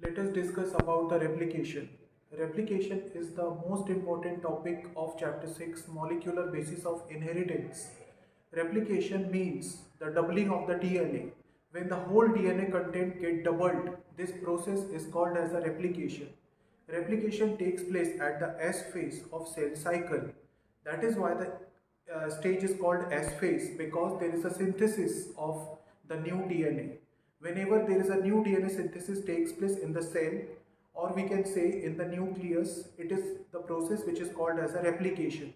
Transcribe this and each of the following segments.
Let us discuss about the replication. Replication is the most important topic of chapter 6, molecular basis of inheritance. Replication means the doubling of the DNA. When the whole DNA content get doubled, this process is called as the replication. Replication takes place at the S phase of cell cycle. That is why the stage is called S phase, because there is a synthesis of the new DNA. Whenever there is a new DNA synthesis takes place in the cell, or we can say in the nucleus, it is the process which is called as a replication.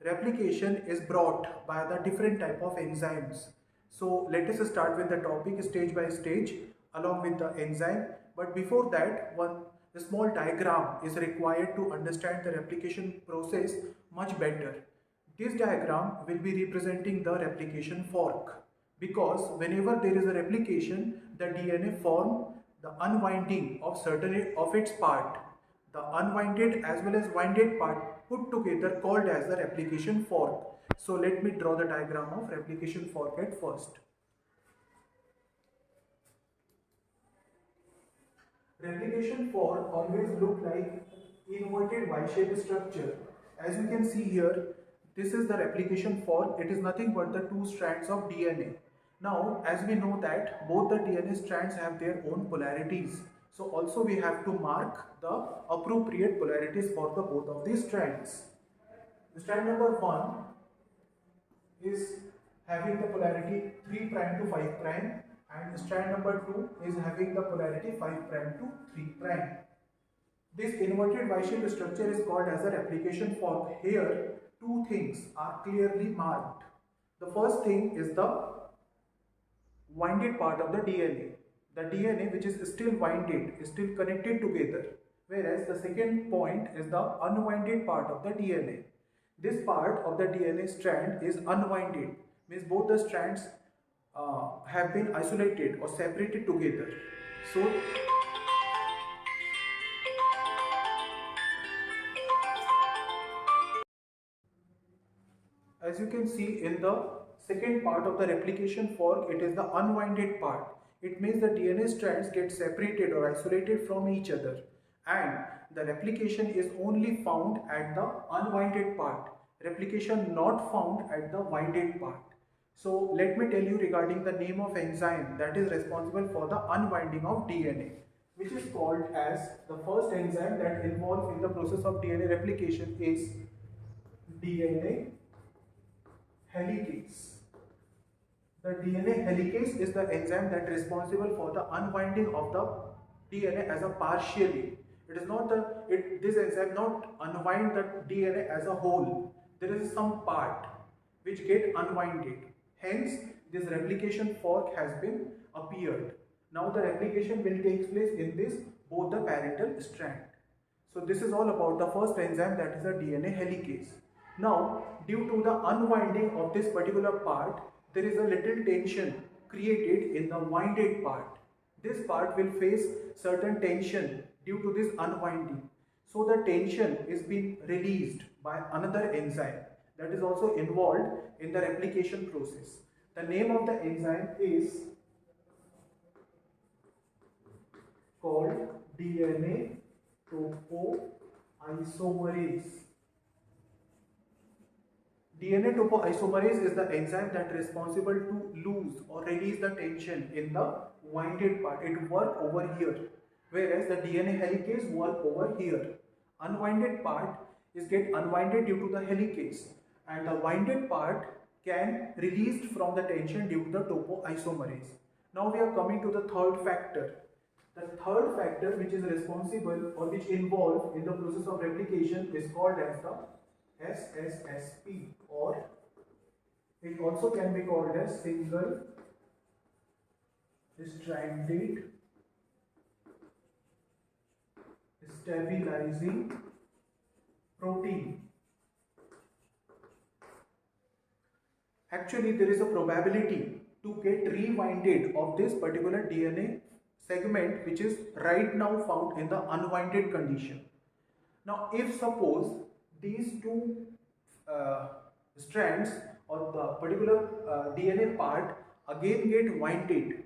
Replication is brought by the different type of enzymes. So let us start with the topic stage by stage along with the enzyme. But before that, one a small diagram is required to understand the replication process much better. This diagram will be representing the replication fork, because whenever there is a replication, the DNA form the unwinding of certain of its part. The unwinded as well as winded part put together called as the replication fork. So let me draw the diagram of replication fork at first. Replication fork always look like inverted Y-shaped structure. As you can see here, this is the replication fork. It is nothing but the two strands of DNA. Now, as we know that both the DNA strands have their own polarities. So also we have to mark the appropriate polarities for the both of these strands. Strand number 1 is having the polarity 3 prime to 5 prime, and strand number 2 is having the polarity 5 prime to 3 prime. This inverted Y-shaped structure is called as a replication fork. Here two things are clearly marked. The first thing is the winded part of the DNA. The DNA which is still winded is still connected together, whereas the second point is the unwinded part of the DNA. This part of the DNA strand is unwinded, means both the strands have been isolated or separated together. So as you can see in the second part of the replication fork, it is the unwinded part. It means the DNA strands get separated or isolated from each other, and the replication is only found at the unwinded part. Replication not found at the winded part. So let me tell you regarding the name of enzyme that is responsible for the unwinding of DNA, which is called as the first enzyme that involved in the process of DNA replication is DNA helicase. The DNA helicase is the enzyme that is responsible for the unwinding of the DNA as a partially. It is not this enzyme not unwind the DNA as a whole. There is some part which get unwinded. Hence, this replication fork has been appeared. Now the replication will take place in this both the parental strand. So this is all about the first enzyme, that is a DNA helicase. Now, due to the unwinding of this particular part, there is a little tension created in the winded part. This part will face certain tension due to this unwinding. So the tension is being released by another enzyme that is also involved in the replication process. The name of the enzyme is called DNA topoisomerase. DNA topoisomerase is the enzyme that is responsible to lose or release the tension in the winded part. It works over here, whereas the DNA helicase work over here. Unwinded part is get unwinded due to the helicase, and the winded part can released from the tension due to the topoisomerase. Now we are coming to the third factor. The third factor which is responsible or which involved in the process of replication is called as the SSSP, or it also can be called as single stranded stabilizing protein. Actually, there is a probability to get rewinded of this particular DNA segment which is right now found in the unwinded condition. Now, if suppose these two strands or the particular DNA part again get winded,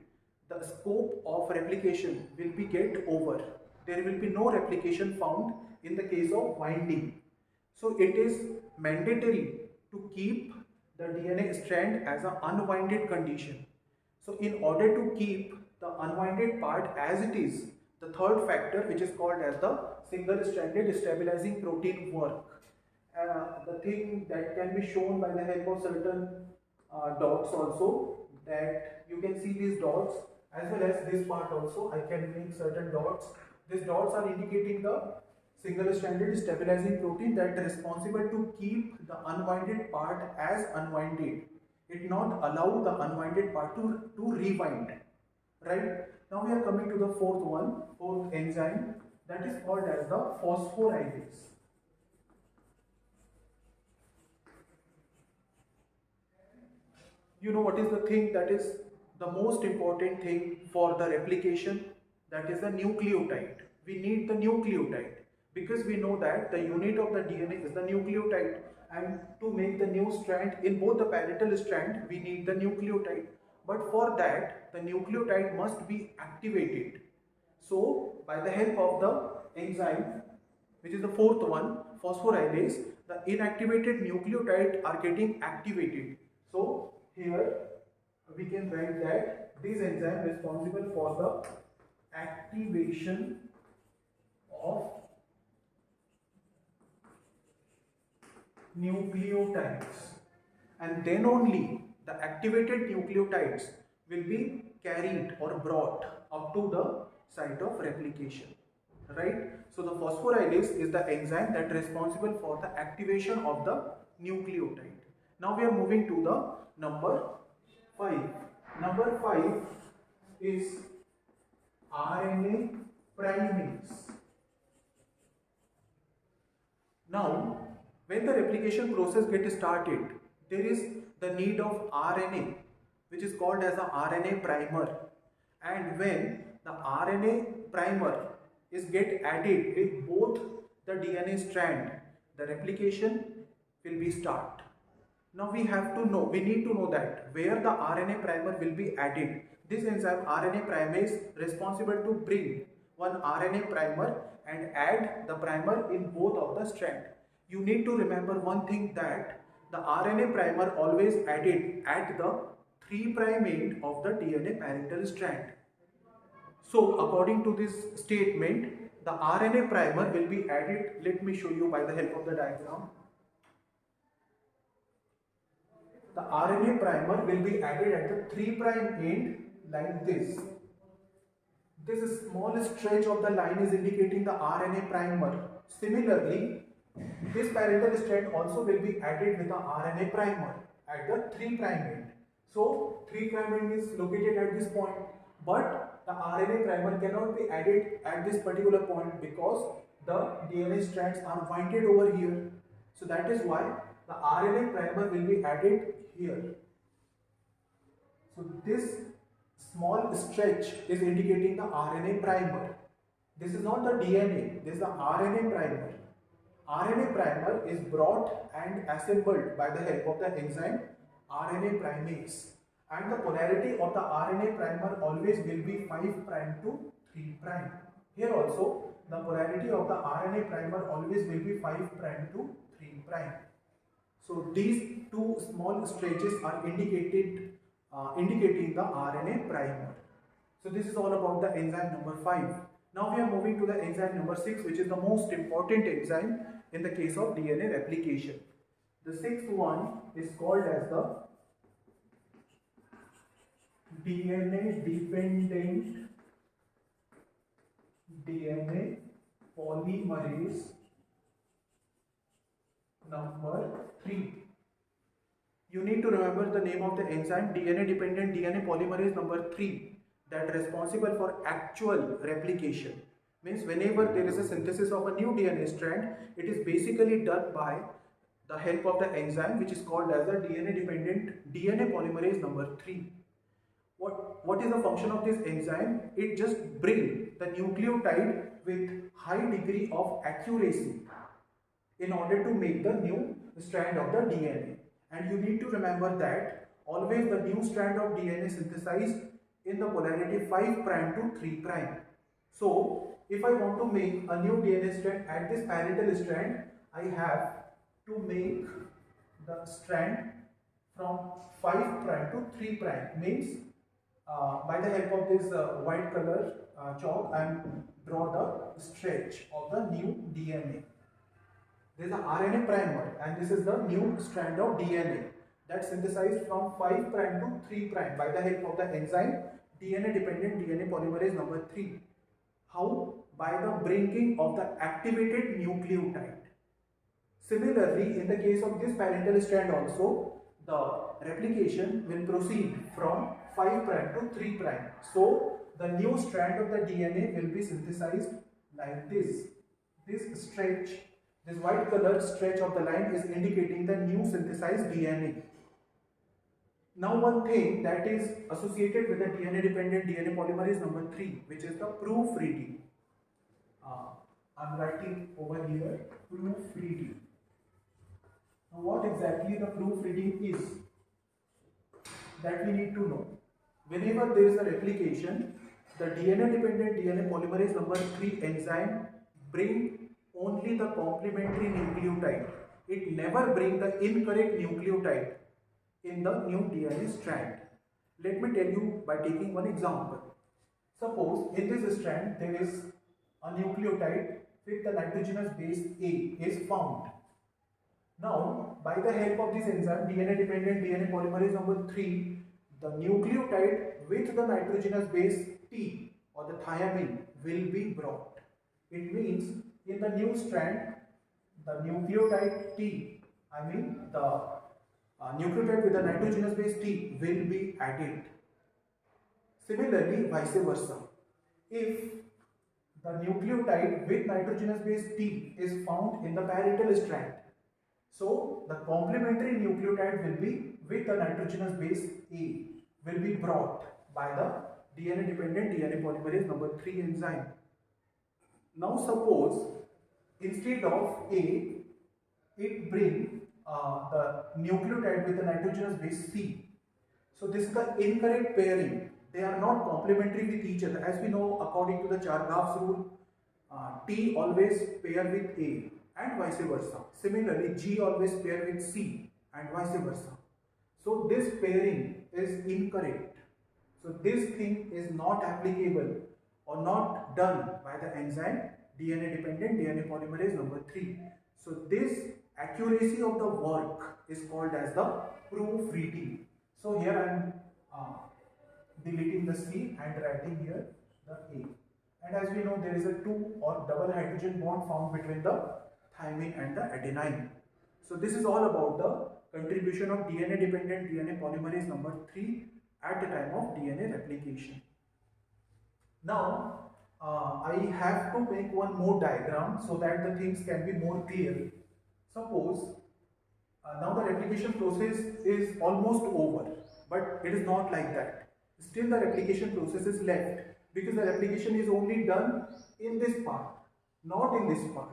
the scope of replication will be get over. There will be no replication found in the case of winding. So it is mandatory to keep the DNA strand as an unwinded condition. So in order to keep the unwinded part as it is, the third factor, which is called as the single stranded stabilizing protein, work. The thing that can be shown by the help of certain dots also, that you can see these dots as well as this part also. I can make certain dots. These dots are indicating the single stranded stabilizing protein that is responsible to keep the unwinded part as unwinded. It not allow the unwinded part to rewind. Right? Now we are coming to the fourth enzyme, that is called as the phosphorylates. You know what is the thing that is the most important thing for the replication? That is the nucleotide. We need the nucleotide because we know that the unit of the DNA is the nucleotide, and to make the new strand in both the parietal strand we need the nucleotide. But for that the nucleotide must be activated. So by the help of the enzyme, which is the fourth one, phosphorylase, the inactivated nucleotide are getting activated. So here we can write that this enzyme responsible for the activation of nucleotides, and then only the activated nucleotides will be carried or brought up to the site of replication. Right? So the phosphorylase is the enzyme that is responsible for the activation of the nucleotide. Now we are moving to the number 5. Number 5 is RNA primase. Now, when the replication process gets started, there is the need of RNA, which is called as the RNA primer. And when the RNA primer is get added with both the DNA strand, the replication will be start. Now we need to know that where the RNA primer will be added. This enzyme RNA primase responsible to bring one RNA primer and add the primer in both of the strand. You need to remember one thing, that the RNA primer always added at the 3' end of the DNA parental strand. So according to this statement, the RNA primer will be added. Let me show you by the help of the diagram. The RNA primer will be added at the 3' end like this. This small stretch of the line is indicating the RNA primer. Similarly, this parental strand also will be added with the RNA primer at the 3' end. So 3' end is located at this point, but the RNA primer cannot be added at this particular point because the DNA strands are winded over here. So that is why the RNA primer will be added here. So this small stretch is indicating the RNA primer. This is not the DNA, this is the RNA primer. RNA primer is brought and assembled by the help of the enzyme RNA primase, and the polarity of the RNA primer always will be 5' to 3'. Here also the polarity of the RNA primer always will be 5' to 3'. So these two small stretches are indicating the RNA primer. So this is all about the enzyme number 5. Now we are moving to the enzyme number 6, which is the most important enzyme in the case of DNA replication. The sixth one is called as the DNA dependent DNA polymerase number 3. You need to remember the name of the enzyme, DNA dependent DNA polymerase number 3, that is responsible for actual replication. Means whenever there is a synthesis of a new DNA strand, it is basically done by the help of the enzyme, which is called as the DNA dependent DNA polymerase number 3. What is the function of this enzyme? It just brings the nucleotide with high degree of accuracy in order to make the new strand of the DNA. And you need to remember that always the new strand of DNA synthesized in the polarity 5 prime to 3 prime. So if I want to make a new DNA strand at this parietal strand, I have to make the strand from 5 prime to 3 prime. Means by the help of this white color chalk, I am draw the stretch of the new DNA. There is a RNA primer, and this is the new strand of DNA that synthesized from 5 prime to 3 prime by the help of the enzyme DNA dependent DNA polymerase number 3. How? By the breaking of the activated nucleotide. Similarly, in the case of this parental strand also, the replication will proceed from 5 prime to 3 prime. So the new strand of the DNA will be synthesized like this. This stretch, this white colored stretch of the line is indicating the new synthesized DNA. Now one thing that is associated with the DNA dependent DNA polymerase number 3, which is the proofreading. I'm writing over here proofreading. Now what exactly the proofreading is, that we need to know. Whenever there is a replication, the DNA dependent DNA polymerase number 3 enzyme bring only the complementary nucleotide. It never bring the incorrect nucleotide in the new DNA strand. Let me tell you by taking one example. Suppose in this strand there is a nucleotide with the nitrogenous base A is found. Now, by the help of this enzyme DNA dependent DNA polymerase number 3, the nucleotide with the nitrogenous base T or the thiamine will be brought. It means in the new strand, the nucleotide T, the nucleotide with the nitrogenous base T will be added. Similarly, vice versa. If the nucleotide with nitrogenous base T is found in the parietal strand, so the complementary nucleotide will be with the nitrogenous base A will be brought by the DNA dependent DNA polymerase number 3 enzyme. Now suppose instead of A, it bring the nucleotide with the nitrogenous base C. So this is the incorrect pairing. They are not complementary with each other. As we know, according to the Chargaff's rule, T always pair with A and vice versa. Similarly, G always pair with C and vice versa. So this pairing is incorrect. So this thing is not applicable or not done by the enzyme DNA dependent DNA polymerase number 3. So this accuracy of the work is called as the proofreading. So here I am deleting the C and writing here the A. And as we know, there is a 2 or double hydrogen bond found between the thymine and the adenine. So this is all about the contribution of DNA dependent DNA polymerase number 3 at the time of DNA replication. Now I have to make one more diagram so that the things can be more clear. Suppose now the replication process is almost over, but it is not like that. Still the replication process is left because the replication is only done in this part, not in this part.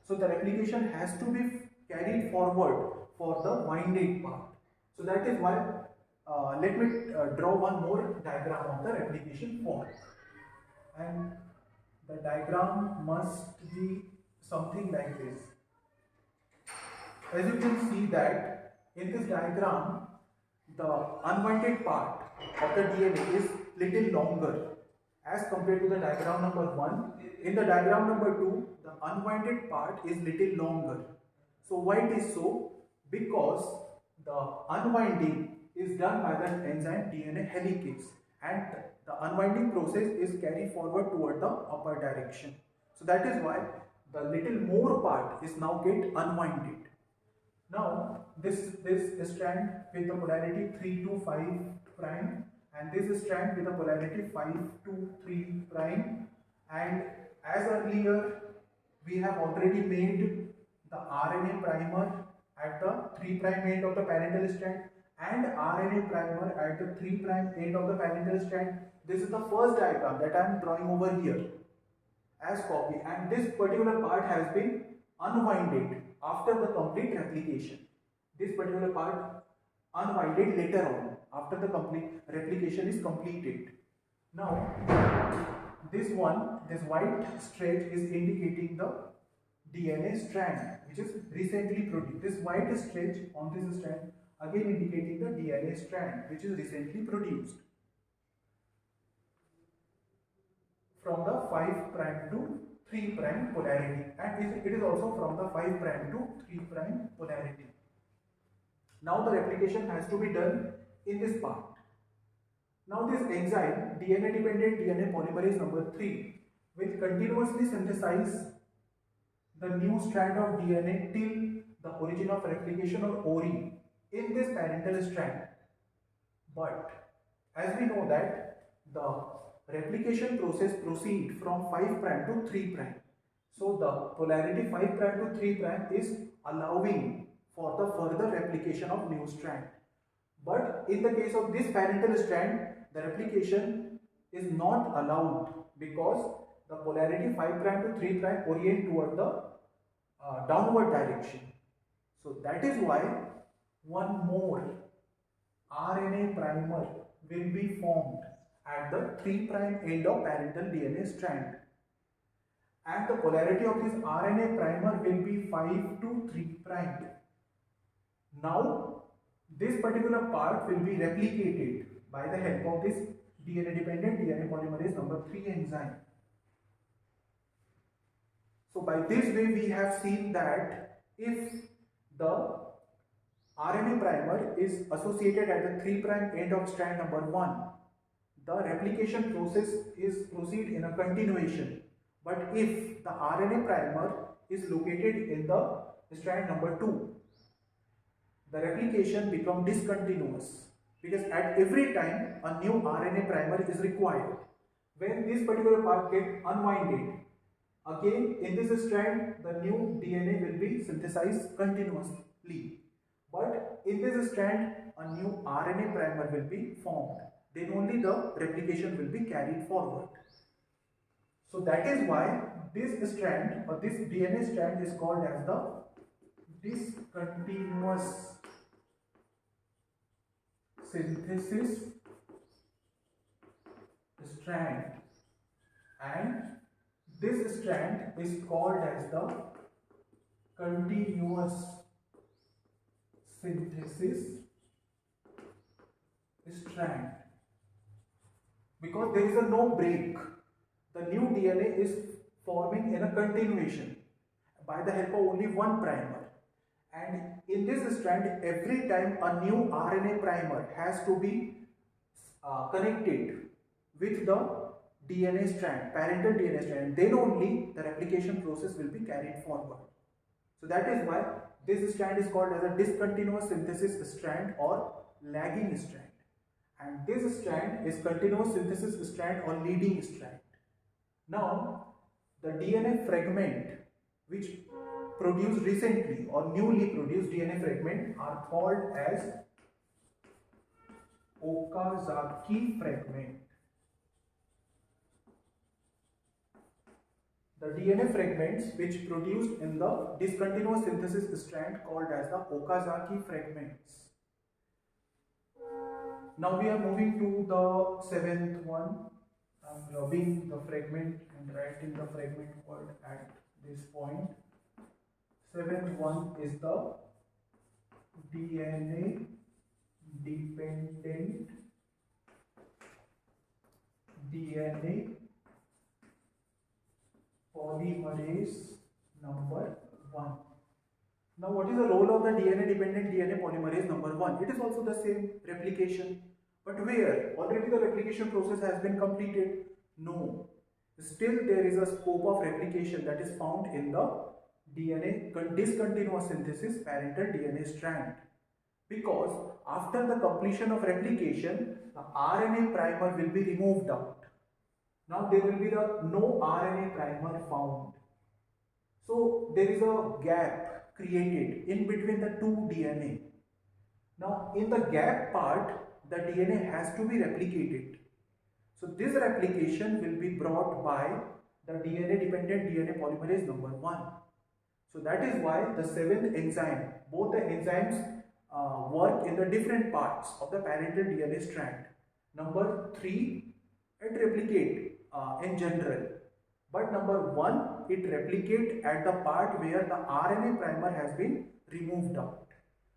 So the replication has to be carried forward for the winded part. So that is why let me draw one more diagram of the replication form. And the diagram must be something like this. As you can see that in this diagram, the unwinded part of the DNA is little longer as compared to the diagram number 1. In the diagram number 2, the unwinded part is little longer. So why it is so? Because the unwinding is done by the enzyme DNA helicase, and the unwinding process is carried forward toward the upper direction. So that is why the little more part is now get unwinded. Now this strand with the polarity 3 to 5 prime, and this strand with the polarity 5 to 3 prime, and as earlier we have already made the RNA primer at the 3 prime end of the parental strand and RNA primer at the 3 prime end of the parental strand. This is the first diagram that I am drawing over here as copy, and this particular part has been unwinded after the complete replication. This particular part unwinded later on. after the replication is completed. Now, this white stretch is indicating the DNA strand which is recently produced. This white stretch on this strand again indicating the DNA strand which is recently produced from the 5' to 3' polarity, and it is also from the 5' to 3' polarity. Now the replication has to be done in this part. Now this enzyme, DNA dependent DNA polymerase number 3, will continuously synthesize the new strand of DNA till the origin of replication or ORI in this parental strand. But as we know that the replication process proceeds from 5' to 3'. So the polarity 5' to 3' is allowing for the further replication of new strand. But in the case of this parental strand, the replication is not allowed because the polarity 5' to 3' orient toward the downward direction. So that is why one more RNA primer will be formed at the 3' end of parental DNA strand, and the polarity of this RNA primer will be 5 to 3'. Now this particular part will be replicated by the help of this DNA dependent DNA polymerase number 3 enzyme. So by this way we have seen that if the RNA primer is associated at the 3' end of strand number 1, the replication process is proceed in a continuation. But if the RNA primer is located in the strand number 2, the replication becomes discontinuous, because at every time a new RNA primer is required. When this particular part gets unwinded, again in this strand the new DNA will be synthesized continuously. But in this strand a new RNA primer will be formed. Then only the replication will be carried forward. So that is why this strand or this DNA strand is called as the discontinuous synthesis strand, and this strand is called as the continuous synthesis strand, because there is a no break. The new DNA is forming in a continuation by the help of only one primer, and in this strand every time a new RNA primer has to be connected with the DNA strand, parental DNA strand, then only the replication process will be carried forward. So that is why this strand is called as a discontinuous synthesis strand or lagging strand, and this strand is continuous synthesis strand or leading strand. Now the DNA fragment which produced recently or newly produced DNA fragment are called as Okazaki fragment. The DNA fragments which produced in the discontinuous synthesis strand called as the Okazaki fragments. Now we are moving to the seventh one. I am rubbing the fragment and writing the fragment word at this point. Seventh one is the DNA dependent DNA polymerase number 1. Now what is the role of the DNA dependent DNA polymerase number 1? It is also the same, replication. But where? Already the replication process has been completed? No. Still there is a scope of replication that is found in the DNA discontinuous synthesis parental DNA strand. Because after the completion of replication, the RNA primer will be removed out. Now there will be no RNA primer found. So there is a gap created in between the two DNA. Now in the gap part, the DNA has to be replicated. So this replication will be brought by the DNA dependent DNA polymerase number 1. So that is why the seventh enzyme, both the enzymes work in the different parts of the parental DNA strand. Number 3, it replicate in general. But number 1, it replicate at the part where the RNA primer has been removed out.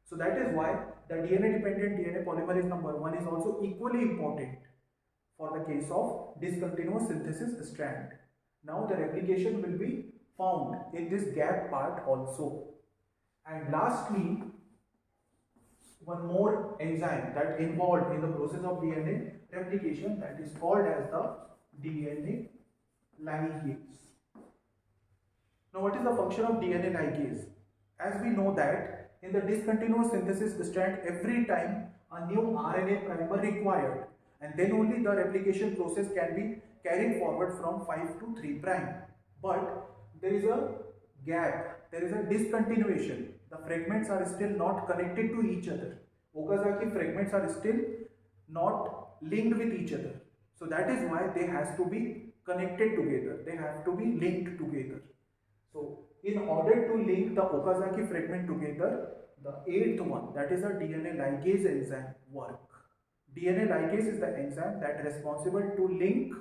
So that is why the DNA dependent DNA polymerase number 1 is also equally important for the case of discontinuous synthesis strand. Now the replication will be found in this gap part also. And lastly, one more enzyme that involved in the process of DNA replication, that is called as the DNA ligase. Now what is the function of DNA ligase? As we know that in the discontinuous synthesis strand, every time a new RNA primer required, and then only the replication process can be carried forward from 5 to 3 prime. But there is a gap, there is a discontinuation. The fragments are still not connected to each other. Okazaki fragments are still not linked with each other. So that is why they has to be connected together. They have to be linked together. So in order to link the Okazaki fragment together, the 8th one, that is a DNA ligase enzyme work. DNA ligase is the enzyme that is responsible to link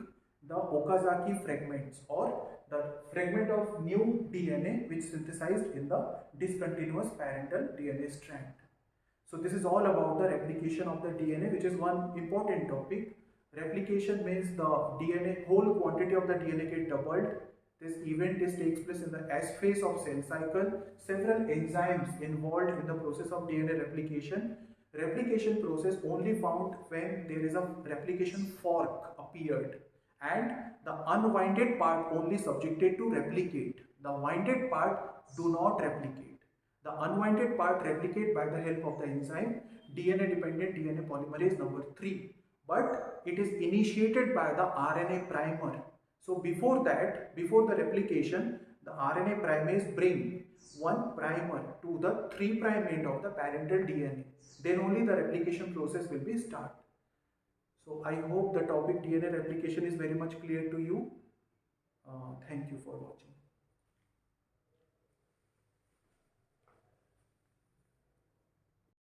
the Okazaki fragments or the fragment of new DNA which synthesized in the discontinuous parental DNA strand. So this is all about the replication of the DNA, which is one important topic. Replication means the DNA, whole quantity of the DNA get doubled. This event takes place in the S phase of cell cycle. Several enzymes involved in the process of DNA replication. Replication process only found when there is a replication fork appeared and the unwinded part only subjected to replicate. The winded part do not replicate. The unwinded part replicate by the help of the enzyme DNA dependent DNA polymerase number 3. But it is initiated by the RNA primer. So before that, before the replication, the RNA primase bring one primer to the 3' end of the parental DNA. Then only the replication process will be start. So I hope the topic DNA replication is very much clear to you. Thank you for watching.